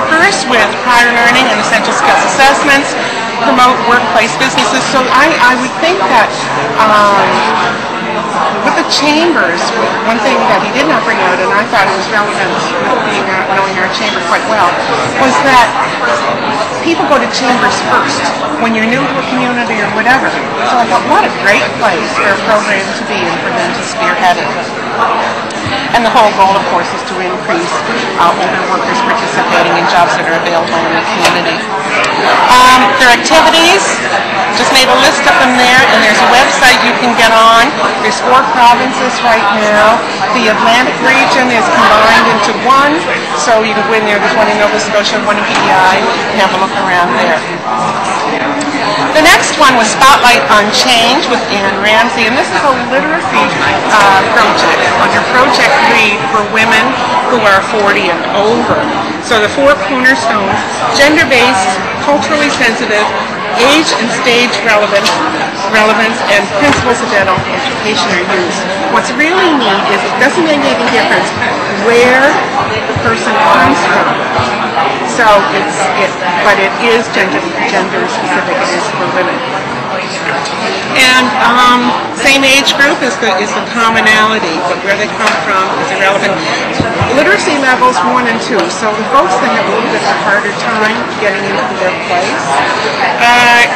workers with prior learning and essential skills assessments, promote workplace businesses. So I would think that with the chambers, one thing that he did not bring out, and I thought it was relevant, being knowing our chamber quite well, was that people go to chambers first when you're new to a community or whatever. So I thought, what a great place for a program to be and for them to spearhead it. And the whole goal, of course, is to increase older workers participating in jobs that are available in the community. Their activities, just made a list of them there, and there's a website you can get on. There's 4 provinces right now. The Atlantic region is combined into one, so you can go in there. There's one in Nova Scotia, one in PEI, and have a look around there. The next one was Spotlight on Change with Ann Ramsey, and this is a literacy project under Project Lead for women who are 40 and over. So the 4 cornerstones: gender-based, culturally sensitive, age and stage relevance, and principles of adult education are used. What's really neat is it doesn't make any difference where the person comes from. So but it is gender specific. It is for women. And same age group is the commonality, but where they come from is irrelevant. Literacy levels 1 and 2. So the folks that have a little bit of a harder time getting into the workplace,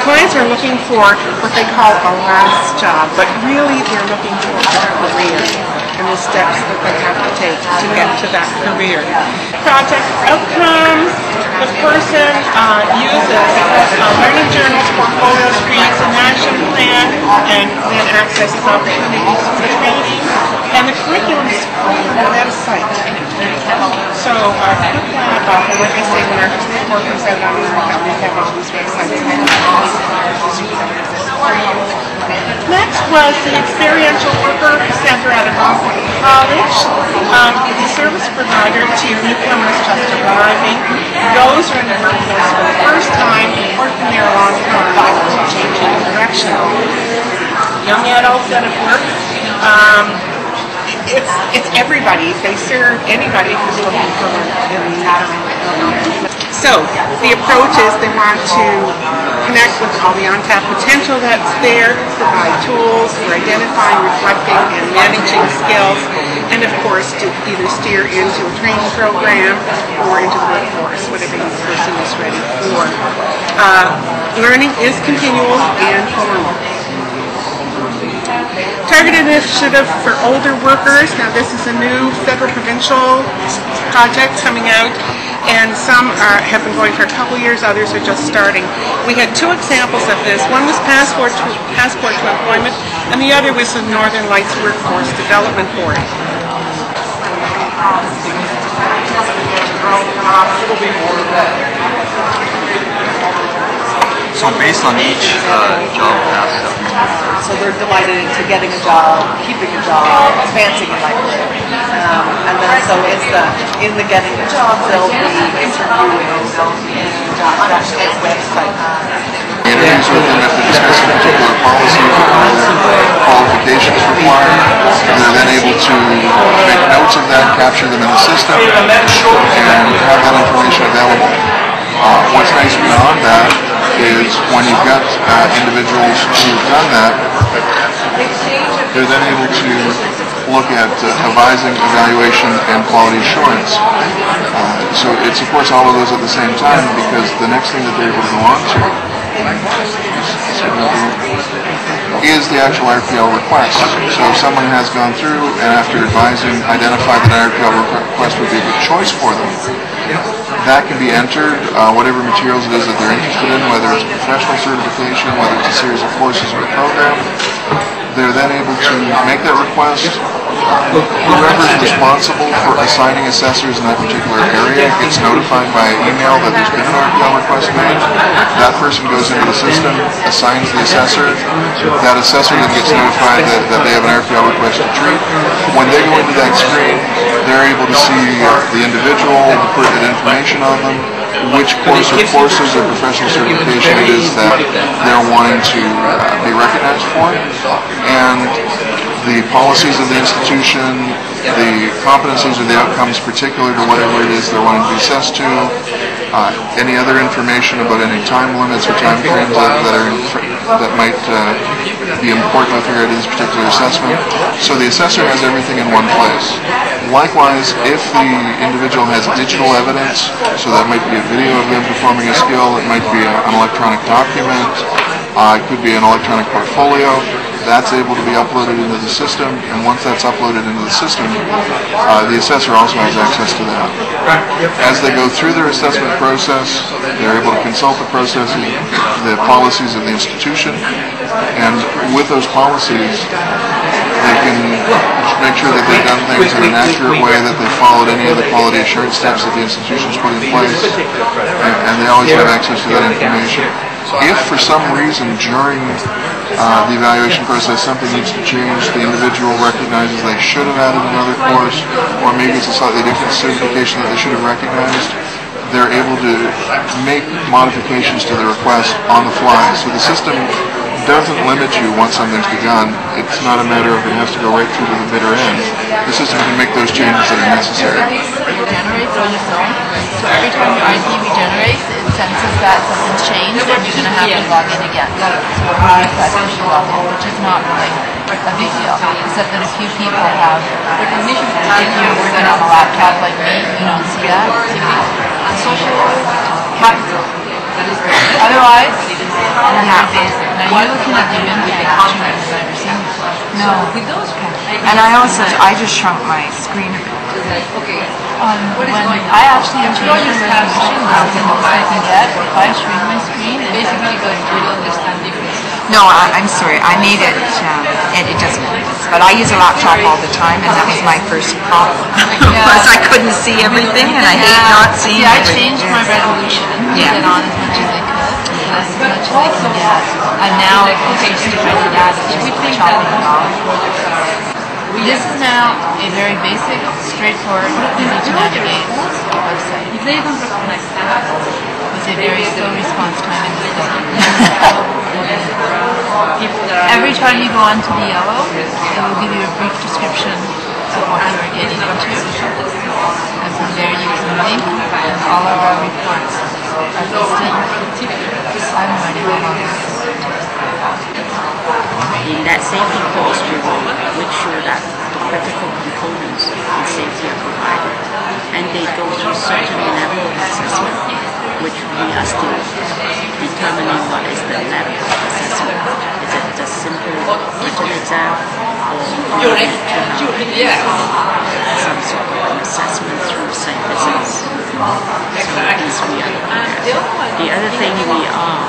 clients are looking for what they call a last job, but really they're looking for a career and the steps that they have to take to get to that career. Project outcomes: the person uses learning journals, portfolios, creates an action plan, and then accesses opportunities for training. And the curriculum is on the website. So put that up, and like I say, when our report comes out on our we have all these websites. Next was the Experiential Worker Center at Algonquin College. It's a service provider to newcomers just arriving, those who are in the workforce for the first time, or from there a long time, changing direction. Young adults out of work. It's everybody. They serve anybody who's looking for So the approach is they want to connect with all the untapped potential that's there, provide tools for identifying, reflecting, and managing skills, and of course to either steer into a training program or into the workforce, whatever the person is ready for. Learning is continual and formal. Targeted initiative for older workers. Now this is a new federal provincial project coming out, and some have been going for a couple years, others are just starting. We had 2 examples of this. One was Passport to Employment, and the other was the Northern Lights Workforce Development Board. So based on each job task, so they're divided into getting a job, keeping a job, advancing in life. And then so in the getting a job, they'll be interviewing on a website. Interviews with them if they're discussing particular policies or qualifications required. They're then able to make notes of that, capture them in the system, and have that information available. What's nice beyond that is when you've got individuals who've done that, they're then able to look at advising, evaluation, and quality assurance. So it supports all of those at the same time, because the next thing that they're able to go on to is the actual RPL request. So if someone has gone through and after advising identified that an RPL request would be a good choice for them, that can be entered, whatever materials it is that they're interested in, whether it's professional certification, whether it's a series of courses or a program. They're then able to make that request. Whoever is responsible for assigning assessors in that particular area gets notified by email that there's been an RPL request made. That person goes into the system, assigns the assessor. That assessor then gets notified that they have an RPL request to treat. When they go into that screen, they're able to see the individual, the pertinent information on them, which course or courses or professional certification it is that they're wanting to be recognized for, and the policies of the institution, the competencies or the outcomes particular to whatever it is they're wanting to be assessed to, Any other information about any time limits or time frames that might be important with regard to this particular assessment. So the assessor has everything in one place. Likewise, if the individual has digital evidence, so that might be a video of them performing a skill, it might be an electronic document, it could be an electronic portfolio, that's able to be uploaded into the system, and once that's uploaded into the system, the assessor also has access to that. As they go through their assessment process, they're able to consult the processes, the policies of the institution, and with those policies, they can make sure that they've done things in an accurate way, that they've followed any of the quality assurance steps that the institution's put in place, and they always have access to that information. If for some reason during the evaluation process something needs to change, the individual recognizes they should have added another course, or maybe it's a slightly different certification that they should have recognized, they're able to make modifications to the request on the fly. So the system doesn't limit you once something's begun. It's not a matter of it has to go right through to the bitter end. The system can make those changes that are necessary. It generates on its own. So every time your ID regenerates, it senses that something's changed and you're going to have to log in again. So we're moving to official login, which is not really a big deal, except that a few people have recognition. If you're working on a laptop like me, you don't see that. Social capital. Otherwise, yeah. Now you're looking at the image picture I've never seen before. No. And I just shrunk my screen a bit. When I actually changed the resolution, that's the most I can get. If I shrink my screen, it basically goes to understand differences. No, I'm sorry. I made it, it doesn't make sense. But I use a laptop all the time, and that was my first problem. Because I couldn't see everything, and I hate not seeing I everything. changed my resolution, get on as much as I could, as much as I can get. And now it's just trying to add chopping it off. This is now a very basic, straightforward, easy to navigate website. With a very slow response time in Every time you go onto the yellow, it will give you a brief description of what you are getting into. And from there you can link, and all of our reports are listed. I'm running that on this. In that safety course, we will make sure that the critical components in safety are provided, and they go through certain level of assessment, which we are still determining what is the level of assessment. Is it a simple written exam, or do we need to have some sort of an assessment through site visits? So these we are looking at. The other thing we are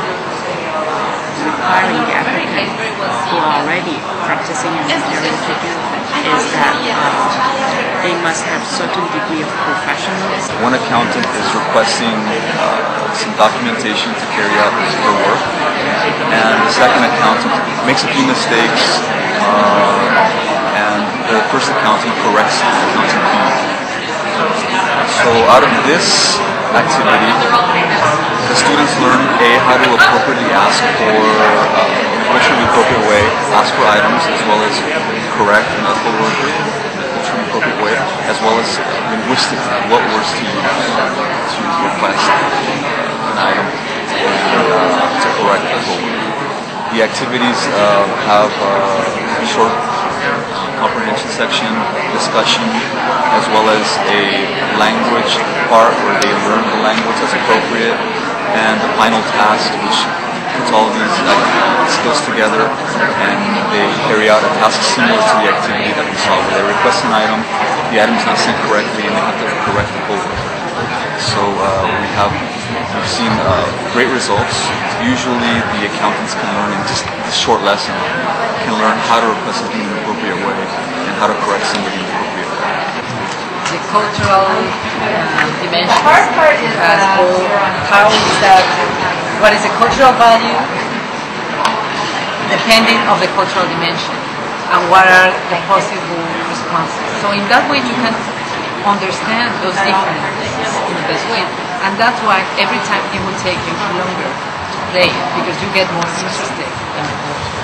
requiring the applicant who are already practicing and preparing to do is that they must have certain degree of professionalism. One accountant is requesting some documentation to carry out their work, and the second accountant makes a few mistakes, and the first accountant corrects the accounting fee. So out of this activity, the students learn how to appropriately ask for, which in the appropriate way, ask for items, as well as correct and upload order, which in the appropriate way, as well as linguistically, what words to use to request an item and to correct the whole. The activities have a short comprehension section, discussion, as well as a language part where they learn the language as appropriate, and the final task, which puts all of these skills together, and they carry out a task similar to the activity that we saw, where they request an item, the item is not sent correctly, and they have to correct the whole. So we've seen great results. Usually the accountants can learn in just a short lesson, can learn how to request something in an appropriate way and how to correct somebody in an appropriate way. The cultural dimension as well. How is that? What is the cultural value depending on the cultural dimension, and what are the possible responses? So in that way you can understand those differences in the best way, and that's why every time it will take you longer to play it, because you get more interested in the culture.